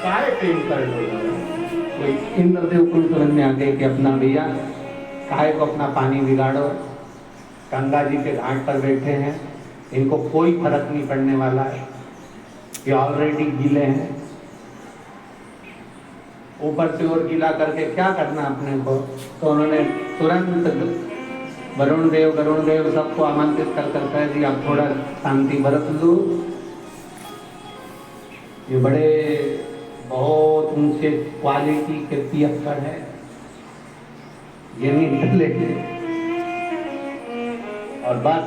काय प्रेम कर लो। कोई इंद्रदेव कुंतलन में आ गए कि अपना भैया काय को अपना पानी बिगाड़ो, गंगा जी के घाट पर बैठे हैं, इनको कोई फर्क नहीं पड़ने वाला है, ये ऑलरेडी गीले हैं, ऊपर से और गीला करके क्या करना अपने को। तो उन्होंने तुरंत वरुण देव सबको आमंत्रित कर कह दिया, आप थोड़ा शांति बरत लो, ये बड़े बहुत ऊंचे क्वालिटी के पियक्कड़ है, ये नहीं डलेंगे। और बस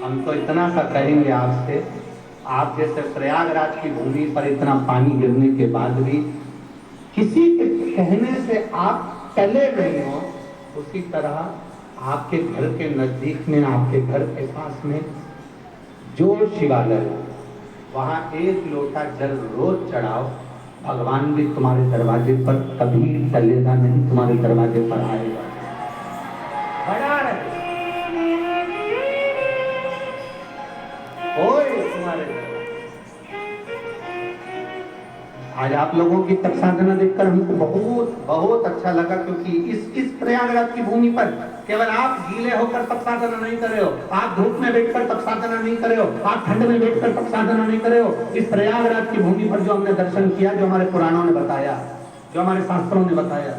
हम तो इतना सा कहेंगे आपसे, आप जैसे प्रयागराज की भूमि पर इतना पानी गिरने के बाद भी किसी के कहने से आप टले नहीं हो, उसी तरह आपके घर के नजदीक में, आपके घर के पास में जो शिवालय, वहां एक लोटा जल रोज चढ़ाओ, भगवान भी तुम्हारे दरवाजे पर कभी टलेगा नहीं, तुम्हारे दरवाजे पर आएगा, बड़ा रहे तुम्हारे। आज आप लोगों की तप साधना देखकर हमको बहुत बहुत अच्छा लगा, क्योंकि इस प्रयागराज की भूमि पर केवल आप गीले होकर तप साधना नहीं कर रहे हो, आप धूप में बैठकर तप साधना नहीं कर रहे हो, आप ठंड में बैठकर तप साधना नहीं कर रहे हो। इस प्रयागराज की भूमि पर जो हमने दर्शन किया, जो हमारे पुराणों ने बताया, जो हमारे शास्त्रों ने बताया,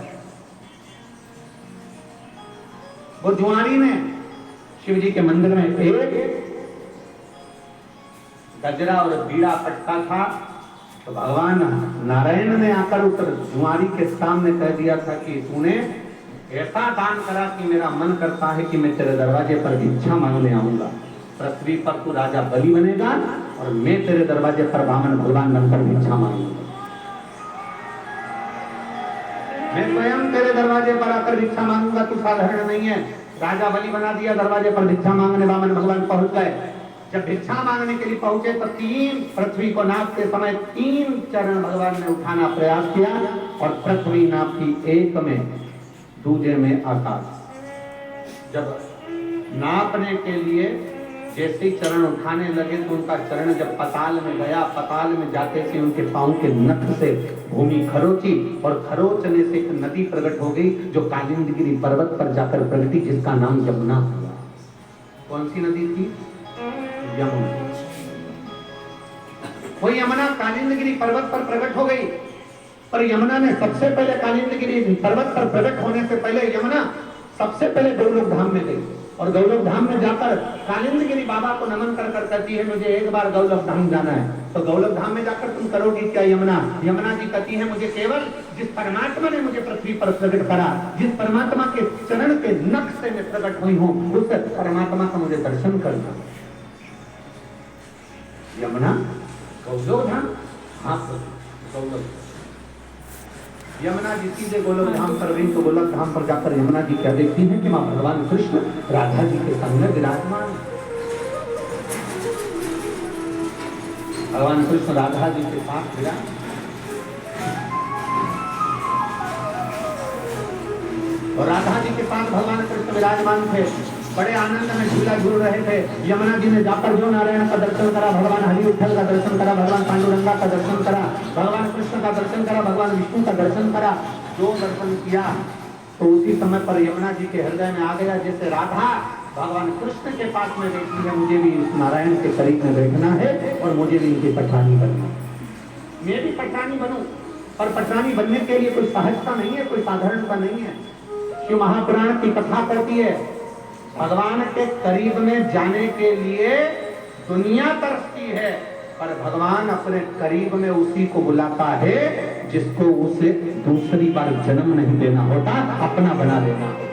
वो जुआरी ने शिव जी के मंदिर में एक गजरा और बीड़ा पटका था, तो भगवान नारायण ने आकर उस जुआरी के सामने कह दिया था कि तूने ऐसा दान करा कि मेरा मन करता है कि मैं तेरे दरवाजे पर भिक्षा मांगने आऊंगा, पृथ्वी पर तू राजा बलि बनेगा और मैं तेरे दरवाजे पर वामन भगवान बनकर भिक्षा मांगूंगा, मैं स्वयं तेरे दरवाजे पर आकर भिक्षा मांगूंगा, तू साधारण नहीं है। राजा बलि बना दिया, दरवाजे पर भिक्षा मांगने वामन भगवान पहुंच गए। जब भिक्षा मांगने के लिए पहुंचे तो तीन पृथ्वी को नापते समय 3 चरण भगवान ने उठाना प्रयास किया, और पृथ्वी नापी एक में, दूजे में आकाश। जब नापने के लिए जैसे ही चरण उठाने लगे तो उनका चरण जब पताल में गया, पताल में जाते से उनके पांव के नख से भूमि खरोची, और खरोचने से एक नदी प्रकट हो गई, जो कालिंदगिरी पर्वत पर जाकर प्रगटी, जिसका नाम यमुना हुआ। कौन सी नदी थी? यमुना। वो यमुना कालिंदगिरी पर्वत पर प्रकट हो गई, पर यमुना ने सबसे पहले कालिंदगिरी पर्वत पर प्रकट होने से पहले यमुना सबसे पहले गौलोक धाम में गई, और गौलोक धाम में जाकर कालिंदगिरी बाबा को नमन कर कर कहती है, मुझे एक बार गौलोक धाम जाना है। तो गौलोक धाम में जाकर तुम करोगी क्या यमुना? यमुना जी कहती है, मुझे केवल जिस परमात्मा ने मुझे पृथ्वी पर प्रकट करा, जिस परमात्मा के चरण के नख से मैं प्रकट हुई हूँ, उस परमात्मा का मुझे दर्शन करना। यमुना गौलोक धाम, हाँ गौलोक। यमुना जी सीधे गोलोक धाम पर गई, तो गोलोक धाम पर जाकर यमुना जी क्या देखती हैं कि मां भगवान कृष्ण राधा जी के सामने विराजमान। भगवान कृष्ण राधा जी के पास विराज, और राधा जी के पास भगवान कृष्ण विराजमान थे, बड़े आनंद में झूला झूल रहे थे। यमुना जी ने जाकर जो नारायण का दर्शन करा, भगवान हरि उठल का दर्शन करा, भगवान पांडुरंगा का दर्शन करा, भगवान कृष्ण का दर्शन करा, भगवान विष्णु का दर्शन करा, जो दर्शन किया तो उसी समय पर यमुना जी के हृदय में आ गया, जैसे राधा भगवान कृष्ण के पास में बैठी है, मुझे भी इस नारायण के करीब में बैठना है और मुझे भी इनकी पठानी बनना, मैं भी पठानी बनूं। पर पठानी बनने के लिए कोई सहजता नहीं है, कोई साधारणता नहीं है। शिव महापुराण की कथा कहती है, भगवान के करीब में जाने के लिए दुनिया तरसती है, पर भगवान अपने करीब में उसी को बुलाता है जिसको उसे दूसरी बार जन्म नहीं देना होता, अपना बना लेना होता।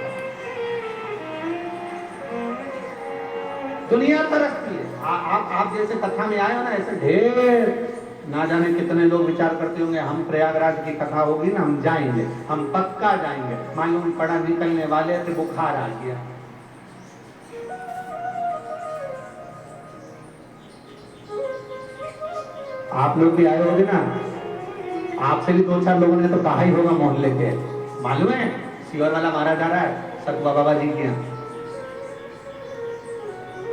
दुनिया तरसती है। आप जैसे कथा में आए हो ना, ऐसे ढेर ना जाने कितने लोग विचार करते होंगे, हम प्रयागराज की कथा होगी ना, हम जाएंगे, हम पक्का जाएंगे। मालूम पड़ा निकलने वाले थे, बुखार आ गया। आप लोग भी आए होंगे ना, आपसे भी 2-4 लोगों ने तो कहा ही होगा मोहल्ले के, मालूम है शिवर वाला मारा जा रहा है सतुआ बाबा जी के यहाँ।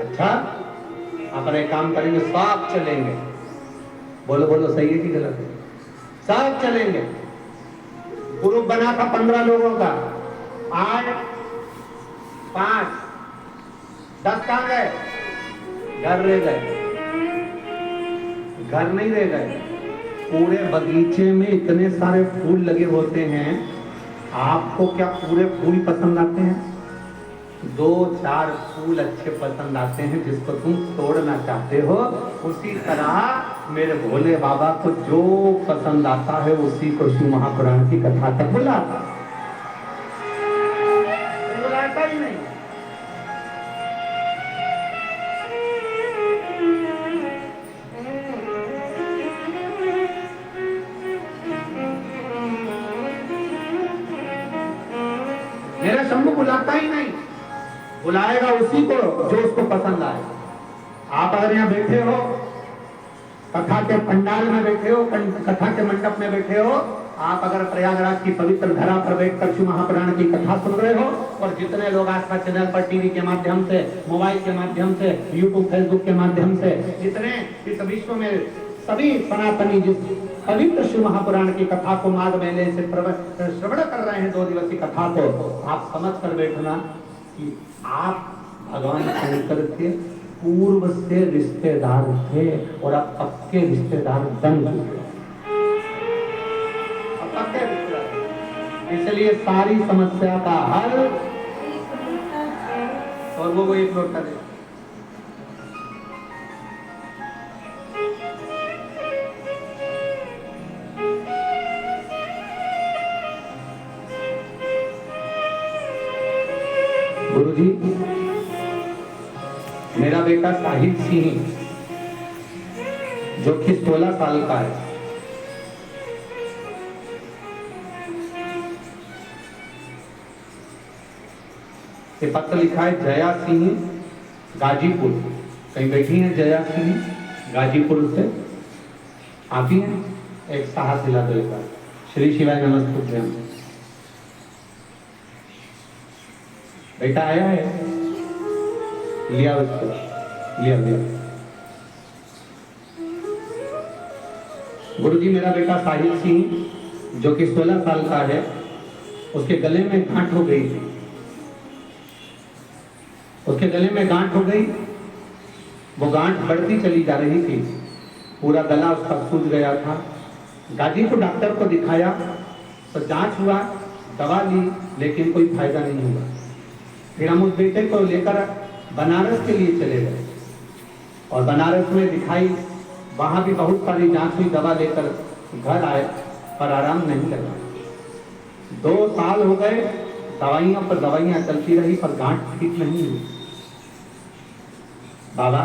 अच्छा, आप एक काम करेंगे, सब चलेंगे। बोलो बोलो, सही है कि गलत है? सब चलेंगे। ग्रुप बना था 15 लोगों का, आज 5, 10 कहां गए? घर रह गए। घर नहीं रह गए, पूरे बगीचे में इतने सारे फूल लगे होते हैं, आपको क्या पूरे फूल पसंद आते हैं? 2-4 फूल अच्छे पसंद आते हैं जिसको तुम तोड़ना चाहते हो। उसी तरह मेरे भोले बाबा को जो पसंद आता है उसी को शिव महापुराण की कथा तक बुलाता ही नहीं। मेरा शंभु बुलाता ही नहीं, बुलाएगा उसी को जो उसको पसंद आए। आप अगर यहाँ बैठे हो, कथा के पंडाल में बैठे हो, कथा के मंडप में बैठे हो, आप अगर प्रयागराज की पवित्र धरा पर बैठकर शिव महापुराण की कथा सुन रहे हो, और जितने लोग आस्था चैनल पर टीवी के माध्यम से, मोबाइल के माध्यम से, यूट्यूब फेसबुक के माध्यम से, जितने इस विश्व में सभी सनातनी जिस पवित्र शिव महापुराण की कथा को माघ मेले से श्रवण कर रहे हैं 2 दिवसीय कथा को, आप समझ कर बैठना कि आप भगवान शंकर के पूर्व से रिश्तेदार थे और आप पक्के रिश्तेदार बन चुके। इसलिए सारी समस्या का हल, और वो एक लोटा दे। गुरुजी, मेरा बेटा साहिब सिंह जो कि 16 साल का है, ये पत्र लिखा है जया सिंह गाजीपुर। कहीं बैठी है जया सिंह गाजीपुर से, आप ही हैं? एक साहस दिला दो। श्री शिवाय नमस्ते। बेटा आया है, लिया उसको, लिया। गुरुजी, मेरा बेटा साहिल सिंह जो कि 16 साल का है, उसके गले में गांठ हो गई। उसके गले में गांठ हो गई, वो गांठ बढ़ती चली जा रही थी, पूरा गला उसका सूज गया था। गाजीपुर डॉक्टर को दिखाया तो जांच हुआ, दवा ली, लेकिन कोई फायदा नहीं हुआ। फिर हम उस बेटे को लेकर बनारस के लिए चले गए और बनारस में दिखाई, वहां भी बहुत सारी जांच हुई, दवा लेकर घर आए, पर आराम नहीं लगा। 2 साल हो गए, दवाइयों पर दवाइयां चलती रही, पर गांठ ठीक नहीं हुई। बाबा,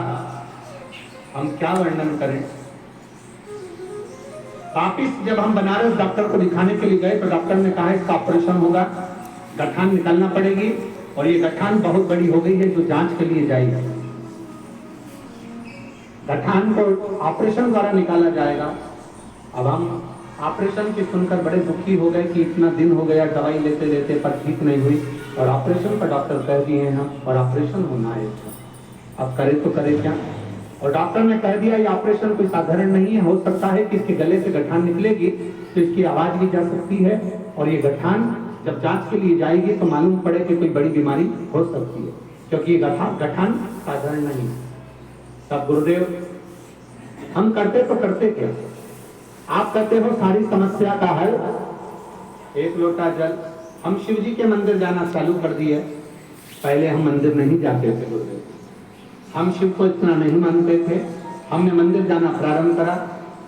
हम क्या वर्णन करें। वापिस जब हम बनारस डॉक्टर को दिखाने के लिए गए तो डॉक्टर ने कहा इसका ऑपरेशन होगा, गठान निकालना पड़ेगी, और ये गठान बहुत बड़ी हो गई है जो जांच के लिए जाएगी। गठान को ऑपरेशन द्वारा निकाला जाएगा। अब हम ऑपरेशन की सुनकर बड़े दुखी हो गए कि इतना दिन हो गया दवाई लेते लेते पर ठीक नहीं हुई, और ऑपरेशन पर डॉक्टर कह दिए हैं हम, और ऑपरेशन होना है। अब करे तो करे क्या। और डॉक्टर ने कह दिया ये ऑपरेशन कोई साधारण नहीं है, हो सकता है कि इसके गले से गठान निकलेगी तो इसकी आवाज भी जा सकती है, और ये गठान जब जांच के लिए जाएगी तो मालूम पड़े कि कोई बड़ी बीमारी हो सकती है, क्योंकि ये गठान साधारण नहीं। तब गुरुदेव, हम करते तो करते क्या। आप कहते हो सारी समस्या का हल 1 लोटा जल। हम शिव जी के मंदिर जाना चालू कर दिए। पहले हम मंदिर नहीं जाते थे गुरुदेव, हम शिव को इतना नहीं मानते थे। हमने मंदिर जाना प्रारंभ करा,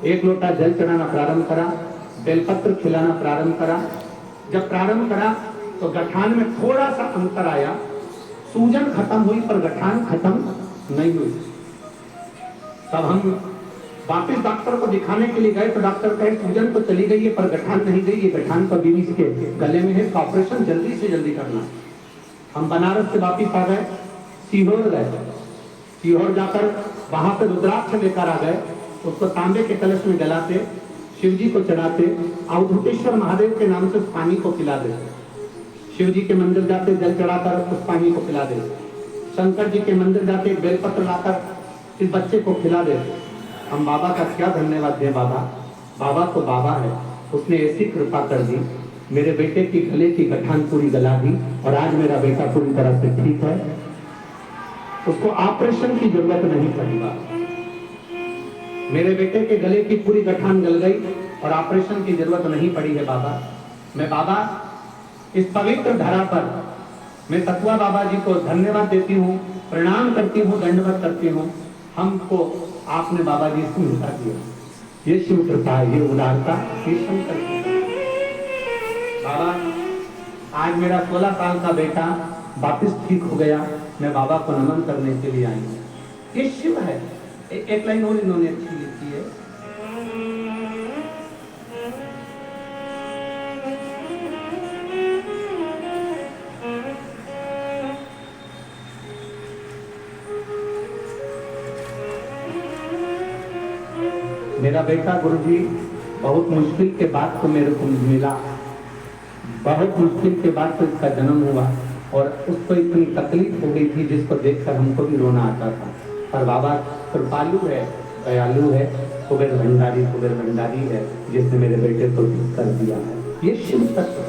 1 लोटा जल चढ़ाना प्रारंभ करा, बेलपत्र खिलाना प्रारंभ करा। जब प्रारंभ करा तो गठान में थोड़ा सा अंतर आया, सूजन खत्म हुई पर गठान खत्म नहीं हुई। तब हम वापिस डॉक्टर को दिखाने के लिए गए तो डॉक्टर कहे सूजन तो चली गई है पर गठान नहीं गई है, गठान तो अभी इसके गले में है, इसका ऑपरेशन जल्दी से जल्दी करना। हम बनारस से वापिस आ गए, सीहोर गए। सीहोर जाकर वहां पर रुद्राक्ष लेकर आ गए, उसको तांबे के कलश में गलाते, शिव जी को चढ़ाते, अवधूतेश्वर महादेव के नाम से उस पानी को पिला देते। शिव जी के मंदिर जाते, जल चढ़ाकर उस पानी को पिला देते। शंकर जी के मंदिर जाके बेलपत्र लाकर इस बच्चे को खिला देते। हम बाबा का क्या धन्यवाद दें। बाबा बाबा तो बाबा है, उसने ऐसी कृपा कर दी, मेरे बेटे की गले की गठान पूरी गला दी और आज मेरा बेटा पूरी तरह से ठीक है, उसको ऑपरेशन की जरूरत नहीं पड़ी। बाबा मेरे बेटे के गले की पूरी गठान गल गई और ऑपरेशन की जरूरत नहीं पड़ी है। बाबा मैं बाबा इस पवित्र धरा पर मैं सतुआ बाबा जी को धन्यवाद देती हूँ, प्रणाम करती हूँ, दंडवत करती हूँ। हमको आपने बाबा जी से मिलता दिया, ये शिव कृपा, ये उदारता, ये शंकर की। बाबा आज मेरा 16 साल का बेटा वापिस ठीक हो गया, मैं बाबा को नमन करने के लिए आई हूँ। ये शिव है। एक लाइन और इन्होंने अच्छी लिखी है, मेरा बेटा गुरुजी बहुत मुश्किल के बाद तो मेरे को मिला, बहुत मुश्किल के बाद तो इसका जन्म हुआ और उसको इतनी तकलीफ हो गई थी जिसको देखकर हमको भी रोना आता था। पर बाबा कृपालु है, दयालु है, कुबेर भंडारी है, जिसने मेरे बेटे को ठीक कर दिया है। ये शिव तत्व है।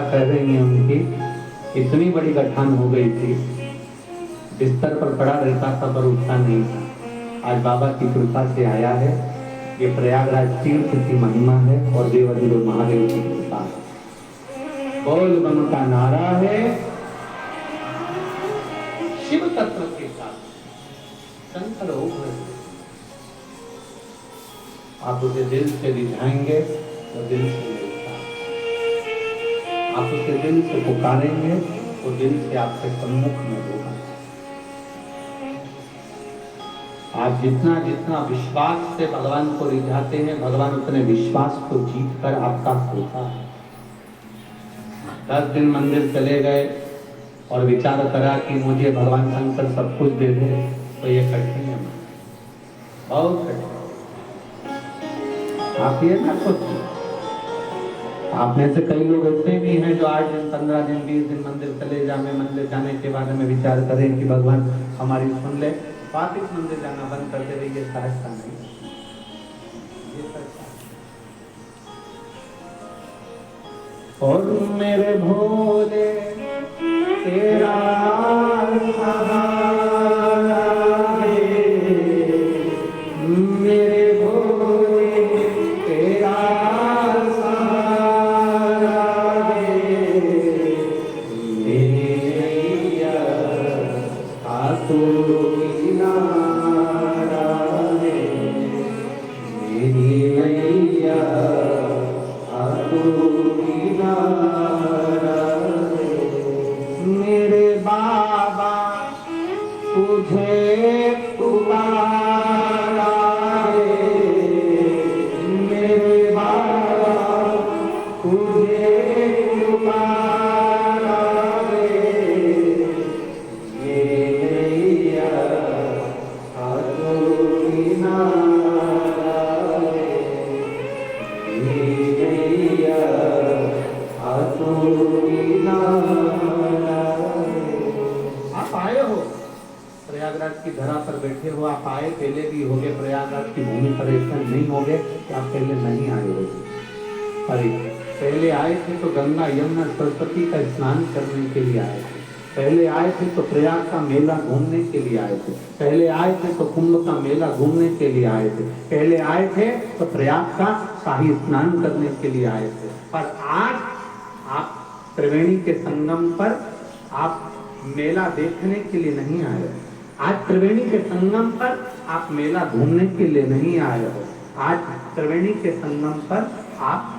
कह रही है उनकी इतनी बड़ी गठान हो गई थी, बिस्तर पर पड़ा रहता था पर उठता नहीं था। आज बाबा की कृपा से आया है। ये प्रयागराज तीर्थ की महिमा है और देवाधिदेव महादेव की कृपा है। बोल बम का नारा है, शिव तत्व के साथ शंकर हो गए। आप उसे दिल से रिझाएंगे तो दिल से, आप उसे दिल से पुकारेंगे तो दिल से आपके सम्मुख में होगा। आप जितना जितना विश्वास से भगवान को रिझाते हैं, भगवान उतने विश्वास को जीत कर आपका होता है। 10 दिन मंदिर चले गए और विचार करा कि मुझे भगवान शंकर सब कुछ दे दे, तो ये कठिन है, बहुत कठिन। आप ये ना सोचिए, आप में से कई लोग ऐसे भी हैं जो 8 दिन 15 दिन 20 दिन मंदिर चले जाए, मंदिर जाने के बारे में विचार करें कि भगवान हमारी सुन ले, वापिस मंदिर जाना बंद कर दे। ये सहजता नहीं, ये सहजता। और मेरे भोले तेरा सहारा है, मेरे भोले तेरा मेरे बाबा तुझे पुकारा है, मेरे बाबा तुझे पुकारा है, ये नैया हाथों किनारा है, ये नैया हाथों किनारा। आप आए हो प्रयागराज की धरा पर बैठे हो, आप आए पहले भी होगे, प्रयागराज की भूमि पर ऐसा नहीं होगे कि आप पहले नहीं आए हो। अरे पहले आए थे तो गंगा यमुना सरस्वती का स्नान करने के लिए आए थे, पहले आए थे तो प्रयाग का मेला घूमने के लिए आए थे, पहले आए थे तो कुंभ का मेला घूमने के लिए आए थे, पहले आए थे तो प्रयाग का शाही स्नान करने के लिए आए थे। पर आज आप त्रिवेणी के संगम पर आप मेला देखने के लिए नहीं आए, आज त्रिवेणी के संगम पर आप मेला घूमने के लिए नहीं आए हो, आज त्रिवेणी के संगम पर आप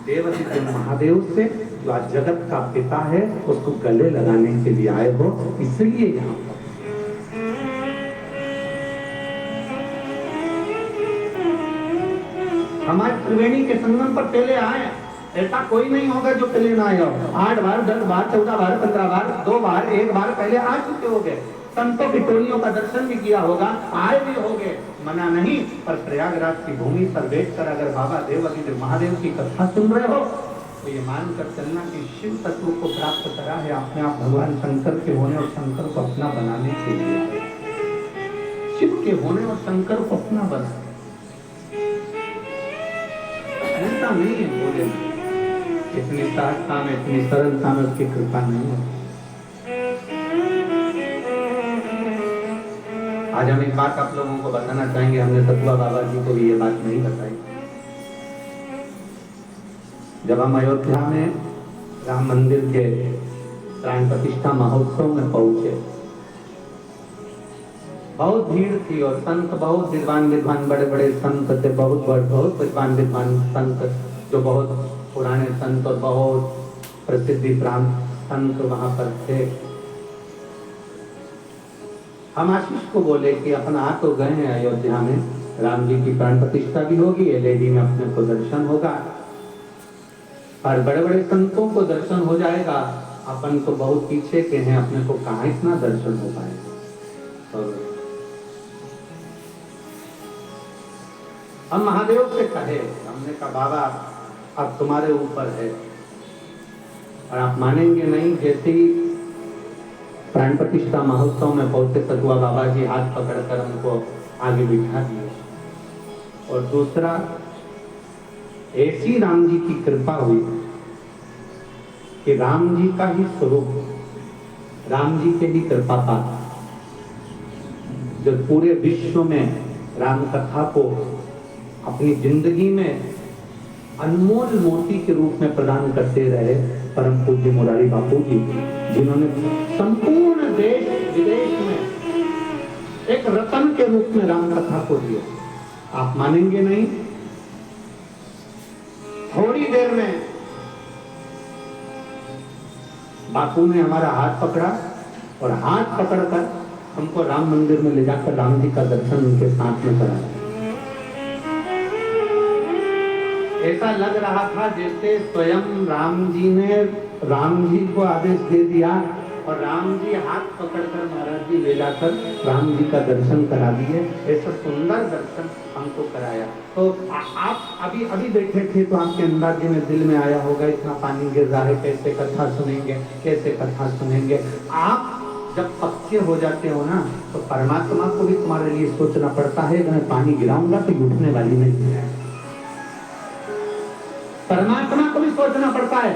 देवादित्य महादेव से जो आज जगत का पिता है उसको गले लगाने के लिए आए हो, इसलिए यहाँ पर हमारे त्रिवेणी के संगम पर पहले आए। ऐसा कोई नहीं होगा जो पहले ना आया हो। 8 बार 10 बार 14 बार 15 बार 2 बार 1 बार पहले आ चुके हो गए, संतों की टोलियों का दर्शन भी किया होगा, आए भी होगे, मना नहीं। पर प्रयागराज की भूमि पर बैठकर अगर बाबा देवादित्य महादेव की कथा सुन रहे हो तो ये मानकर चलना कि शिव तत्व को प्राप्त करा है आपने आप भगवान शंकर के होने और शंकर को अपना बनाने के लिए, शिव के होने और शंकर को अपना बना। ऐसा नहीं है बोले, इतनी सहजता में इतनी सरलता में उसकी कृपा नहीं है। आज हम एक बात आप लोगों को बताना चाहेंगे, हमने सतुआ बाबा जी को भी ये बात नहीं बताई। जब हम अयोध्या में राम मंदिर के प्राण प्रतिष्ठा महोत्सव में पहुंचे, बहुत भीड़ थी और संत बहुत विद्वान बड़े बड़े संत थे, बहुत विद्वान संत जो बहुत पुराने संत और बहुत प्रसिद्धि प्राप्त संत वहां पर थे। हम आशीष को बोले कि अपन आ तो गए हैं अयोध्या में, राम जी की प्राण प्रतिष्ठा भी होगी, एलईडी में अपने को दर्शन होगा और बड़े बड़े संतों को दर्शन हो जाएगा, अपन तो बहुत पीछे के हैं, अपने को कहाँ इतना दर्शन हो पाएगा। हम महादेव से कहे, हमने कहा बाबा अब तुम्हारे ऊपर है, और आप मानेंगे नहीं, जैसे ही प्राण प्रतिष्ठा महोत्सव में पहुंचे सतुआ बाबा जी हाथ पकड़कर हमको आगे बिठा दिए। और दूसरा, ऐसी राम जी की कृपा हुई कि राम जी का ही स्वरूप, राम जी के ही कृपा का जो पूरे विश्व में राम कथा को अपनी जिंदगी में अनमोल मोती के रूप में प्रदान करते रहे परम पूज्य मुरारी बापू जी, जिन्होंने संपूर्ण देश विदेश में एक रत्न के रूप में राम कथा को दिया। आप मानेंगे नहीं, थोड़ी देर में बापू ने हमारा हाथ पकड़ा और हाथ पकड़कर हमको राम मंदिर में ले जाकर राम जी का दर्शन उनके साथ में कराया। ऐसा लग रहा था जैसे स्वयं राम जी ने राम जी को आदेश दे दिया और राम जी हाथ पकड़कर महाराज जी ले जाकर राम जी का दर्शन करा दिए। ऐसा सुंदर दर्शन हमको कराया। तो आप अभी अभी बैठे थे तो आपके अंदाजे में दिल में आया होगा इतना पानी गिर रहा है, कैसे कथा सुनेंगे, कैसे कथा सुनेंगे। आप जब पक्के हो जाते हो ना तो परमात्मा को भी तुम्हारे लिए सोचना पड़ता है, मैं पानी गिराऊंगा तो उठने वाली नहीं है। परमात्मा को भी सोचना पड़ता है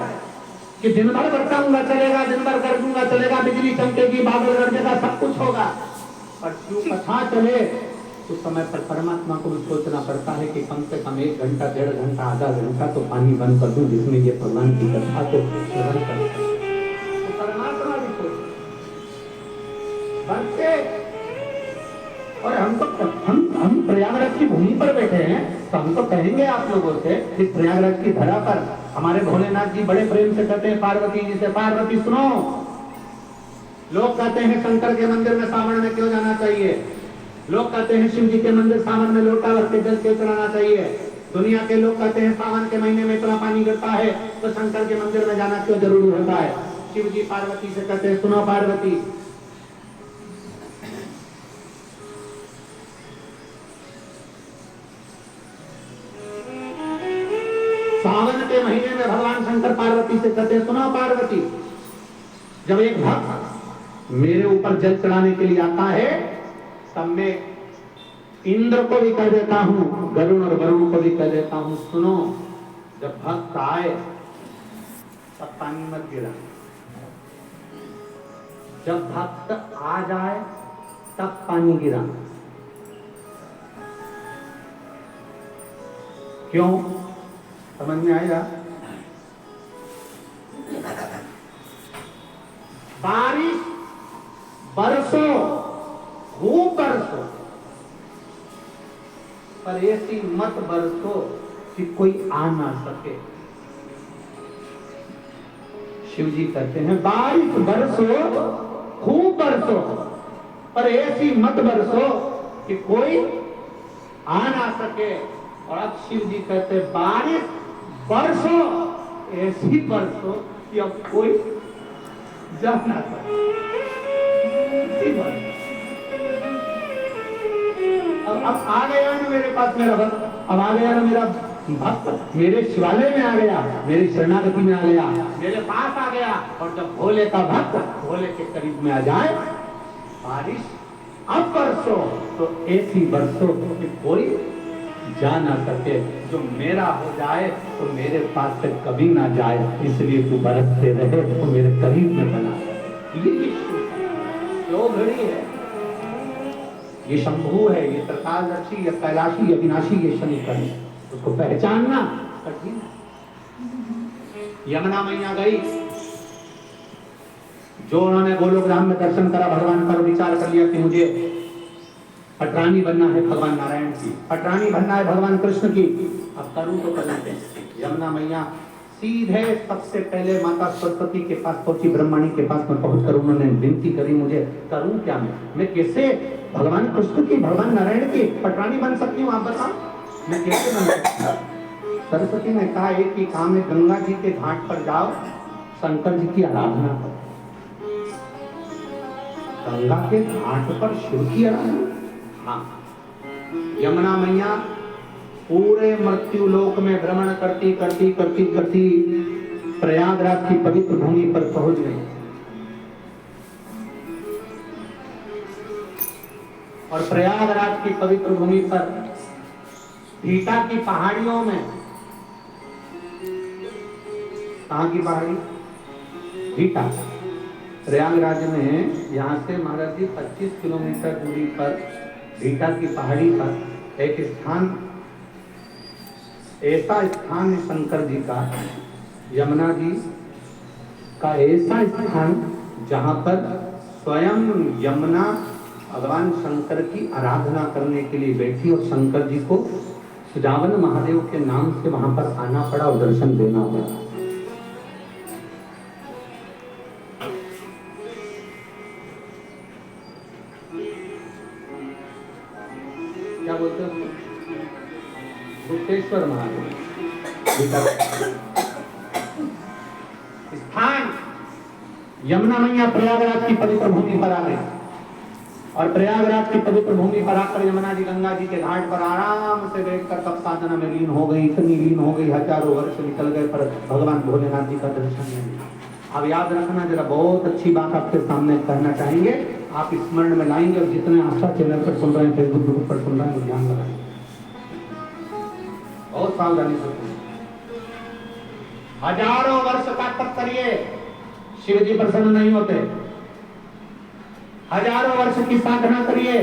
कि दिन भर बरसाऊंगा चलेगा, दिन भर कर दूंगा चलेगा, बिजली चमकेगी, बादल गरजेगा, सब कुछ होगा, पर क्यों कथा चले तो समय पर परमात्मा को भी सोचना पड़ता है कि कम से कम 1 घंटा 1.5 घंटा आधा घंटा तो पानी बंद कर दूं जिसमें ये भगवान की कथा को श्रवण कर सकते। तो परमात्मा भी सोच बनते। और हम प्रयागराज की भूमि पर बैठे हैं तो हम तो कहेंगे आप लोगों से इस प्रयागराज की धरा पर हमारे भोलेनाथ जी बड़े प्रेम से कहते हैं पार्वती जी से, पार्वती सुनो, लोग कहते हैं शंकर के मंदिर में सावन में क्यों जाना चाहिए, लोग कहते हैं शिव जी के मंदिर सावन में लोटा भर के जल क्यों चढ़ाना चाहिए, दुनिया के लोग कहते हैं सावन के महीने में इतना पानी गिरता है तो शंकर के मंदिर में जाना क्यों जरूरी होता है। शिव जी पार्वती से कहते हैं सुनो पार्वती, सावन के महीने में भगवान शंकर पार्वती से कहते हैं सुनो पार्वती, जब एक भक्त मेरे ऊपर जल चढ़ाने के लिए आता है तब मैं इंद्र को भी कह देता हूं, गरुण और वरुण को भी कह देता हूं, सुनो जब भक्त आए तब पानी मत गिरा, जब भक्त आ जाए तब पानी गिरा। क्यों? समझ में आया? बारिश बरसों खूब बरसो, पर ऐसी मत बरसो कि कोई आ ना सके। शिव जी कहते हैं बारिश बरसो, खूब बरसो, पर ऐसी मत बरसो कि कोई आ ना सके। और अब शिव जी कहते हैं बारिश बरसो, ऐसी बरसो कि अब कोई जा ना सके। अब आ गया ना मेरे पास मेरा भक्त, अब आ गया ना मेरा भक्त, मेरे शिवालय में आ गया, मेरी शरणागति में आ गया, मेरे पास आ गया। और जब भोले का भक्त भोले के करीब में आ जाए, बारिश अब बरसो तो ऐसी बरसो कि कोई जा ना सके। जो मेरा हो जाए तो मेरे पास से कभी ना जाए, इसलिए तू बरसते रहे तो मेरे करीब में बना। ये जो घड़ी है, ये शंभू है, ये त्रिकालदर्शी, ये कैलाशी, ये विनाशी, ये शंकर है। उसको पहचानना कठिन है। यमुना मैया गई, जो उन्होंने गोलोक धाम में दर्शन करा, भगवान पर विचार कर लिया कि मुझे पटरानी बनना है भगवान नारायण की, पटरानी बनना है भगवान कृष्ण की। अब करूं तो करना है। यमुना मैया सीधे सबसे पहले माता सरस्वती के पास पहुंची, ब्रह्मणी के पास में पहुंचकर उन्होंने विनती करी, मुझे करूं क्या, मैं कैसे भगवान कृष्ण की, भगवान नारायण की पटरानी बन सकती हूँ, आप बताओ मैं कैसे बन सकती हूँ। सरस्वती ने कहा एक ही काम है, गंगा जी के घाट पर जाओ, शंकर जी की आराधना करो। गंगा के घाट पर शिव की आराधना। हाँ, यमुना मैया पूरे मृत्यु लोक में भ्रमण करती करती करती करती प्रयागराज की पवित्र भूमि पर पहुंच गई। और प्रयागराज की पवित्र भूमि पर भीटा की पहाड़ियों में, कहां की पहाड़ी, भीटा, प्रयागराज में, यहां से महाराज जी 25 किलोमीटर दूरी पर भीटा की पहाड़ी पर एक स्थान, ऐसा स्थान है शंकर जी का, यमुना जी का ऐसा स्थान जहां पर स्वयं यमुना भगवान शंकर की आराधना करने के लिए बैठी, और शंकर जी को सुजावन महादेव के नाम से वहां पर आना पड़ा और दर्शन देना पड़ा। क्या बोलते हैं, गुप्तेश्वर महादेव स्थान। यमुना मैया प्रयागराज की पवित्र भूमि पर आ गई, और प्रयागराज की पवित्र भूमि पर आकर यमुना जी गंगा जी के घाट पर आराम से बैठकर तप साधना में लीन हो गई। इतनी लीन हो गई, हजारों वर्ष निकल गए, पर भगवान भोलेनाथ जी का दर्शन नहीं मिला। अब याद रखना, जरा बहुत अच्छी बात आपके सामने कहना चाहेंगे, आप स्मरण में लाएंगे, और जितने आशा चैनल पर सुन रहे हैं, फेसबुक ग्रुप पर सुन रहे हैं, ध्यान लगाएंगे, बहुत सावधानी से सुनिए। हजारों वर्ष का तप करिए, शिव जी प्रसन्न नहीं होते। हजारों वर्ष की साधना करिए,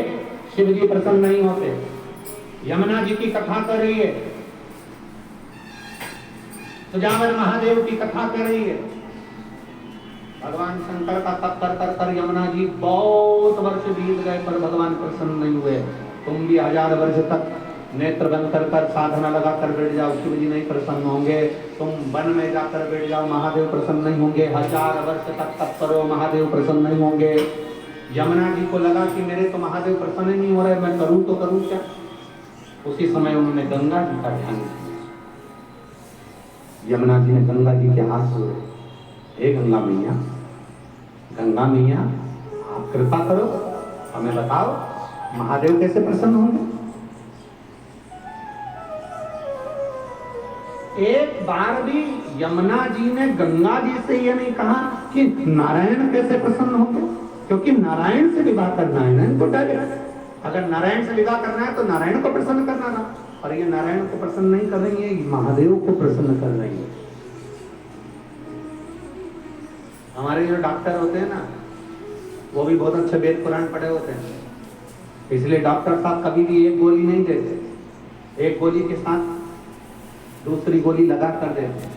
शिव जी प्रसन्न नहीं होते। यमुना जी की कथा कर रही है, सुजावन महादेव की कथा कर रही है, भगवान शंकर का तप कर कर कर यमुना जी बहुत वर्ष बीत गए, पर भगवान प्रसन्न नहीं हुए। तुम भी 1000 वर्ष तक नेत्र बंद कर कर साधना लगा कर बैठ जाओ, शिव जी नहीं प्रसन्न होंगे। तुम वन में जाकर बैठ जाओ, महादेव प्रसन्न नहीं होंगे। 1000 वर्ष तक तप करो, महादेव प्रसन्न नहीं होंगे। यमुना जी को लगा कि मेरे तो महादेव प्रसन्न नहीं हो रहे, मैं करूं तो करूं क्या। उसी समय उन्होंने गंगा जी का ध्यान किया। यमुना जी ने गंगा जी के हाथ जोड़े, हे गंगा मैया, गंगा मैया आप कृपा करो, हमें बताओ महादेव कैसे प्रसन्न होंगे। एक बार भी यमुना जी ने गंगा जी से यह नहीं कहा कि नारायण कैसे प्रसन्न होंगे, क्योंकि नारायण से विवाह करना है ना इनको डायरेक्ट। अगर नारायण से विवाह करना है तो नारायण को प्रसन्न करना था, और ये नारायण को प्रसन्न नहीं कर रही है, महादेव को प्रसन्न कर रही है। हमारे जो डॉक्टर होते हैं ना, वो भी बहुत अच्छे वेद पुराण पढ़े होते हैं, इसलिए डॉक्टर साहब कभी भी एक गोली नहीं देते, एक गोली के साथ दूसरी गोली लगा कर देते।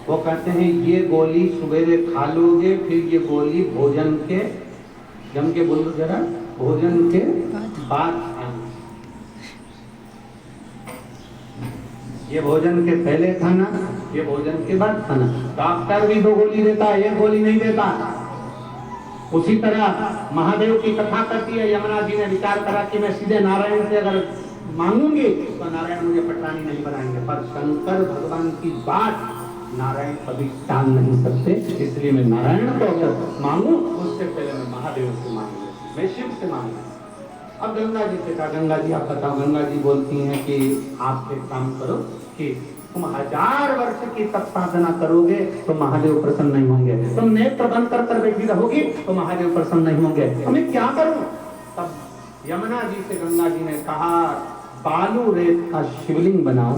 वो कहते हैं ये गोली सवेरे खा लोगे, फिर ये गोली भोजन के, जम के बोलो जरा, भोजन के बाद खाना। ये भोजन के पहले खाना, ये भोजन के बाद खाना। डॉक्टर भी 2 गोली देता है, 1 गोली नहीं देता। उसी तरह महादेव की कथा करती है, यमुना जी ने विचार करा कि मैं सीधे नारायण से अगर मांगूंगी तो नारायण मुझे पटरानी नहीं बनाएंगे, पर शंकर भगवान की बात नारायण कभी टाल नहीं सकते, इसलिए मैं नारायण को अगर मांगू उससे पहले मैं महादेव से मांगूंगा, मैं शिव से मांगूंगा। अब गंगा जी से कहा, गंगा जी आप बताओ। गंगा जी बोलती हैं कि आप एक काम करो कि तुम 1000 वर्ष की तप साधना करोगे तो महादेव प्रसन्न नहीं होंगे, तुम नेत्र बंद कर बैठी रहोगी तो महादेव प्रसन्न नहीं होंगे, तो मैं क्या करूं? तब यमुना जी से गंगा जी ने कहा, बालू रेत का शिवलिंग बनाओ,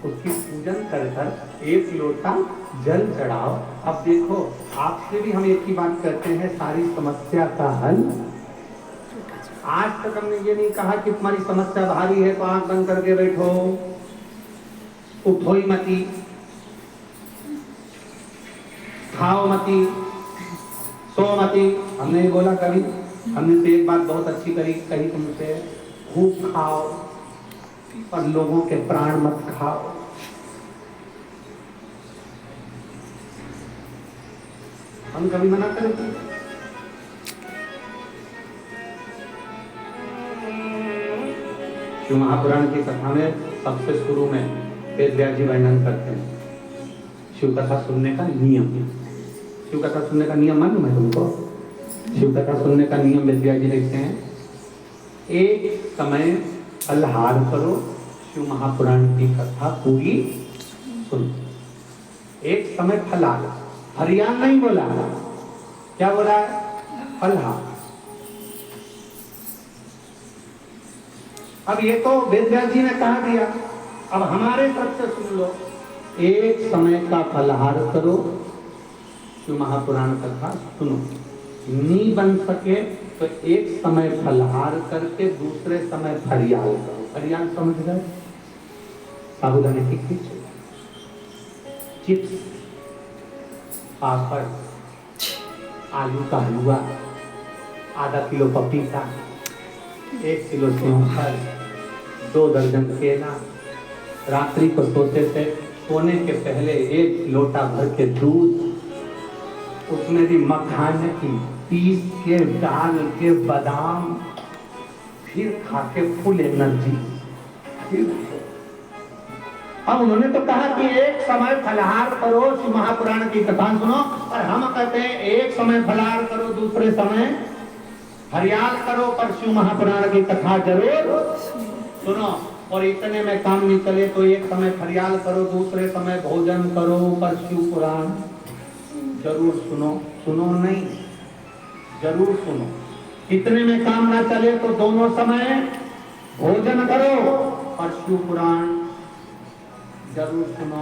उसकी पूजन कर 1 लोटा जल चढ़ाओ। अब देखो, आपसे भी हम एक ही बात करते हैं, सारी समस्या का हल। आज तक हमने ये नहीं कहा कि तुम्हारी समस्या भारी है तो आंख बंद करके बैठो, उठो ही मती, खाओ मती, सो मती। हमने ये बोला कभी? हमने तो एक बात बहुत अच्छी कही तुमसे, खूब खाओ पर लोगों के प्राण मत खाओ। हम कभी मना करें? शिव महापुराण की कथा में सबसे शुरू में वेद व्यास जी वर्णन करते हैं शिव कथा सुनने का नियम। शिव कथा सुनने का नियम मालूम है तुमको? शिव कथा सुनने का नियम वेद व्यास जी लिखते हैं, एक समय फलहार करो, शिव महापुराण की कथा पूरी सुनो। एक समय फलहार, हरियाण नहीं बोला, क्या बोला है? फलहार। अब ये तो वेद व्यास जी ने कहा दिया, अब हमारे तरफ से सुन लो, एक समय का फलहार करो, शिव महापुराण कथा सुनो। नहीं बन सके तो एक समय फलहार करके दूसरे समय फरियाल करो। फरियाल समझ गए? साबुदाने की खींच, चिप्स, पापड़, आलू का हलवा, आधा किलो पपीता, 1 किलो सेवफल, 2 दर्जन केला। रात्रि को सोते थे, सोने के पहले 1 लोटा भर के दूध, उसमें भी मखाने की पीस के डाल के बादाम, फिर खा के फुल एनर्जी। अब उन्होंने तो कहा कि एक समय फलहार करो, शिव महापुराण की कथा सुनो, और हम कहते हैं एक समय फलहार करो, दूसरे समय हरियाल करो, पर शिव महापुराण की कथा जरूर सुनो। और इतने में काम नहीं चले तो एक समय हरियाल करो, दूसरे समय भोजन करो, पर शिव पुराण जरूर सुनो। सुनो नहीं, जरूर सुनो। इतने में काम ना चले तो दोनों समय भोजन करो, पर शिव पुराण जरूर सुनो।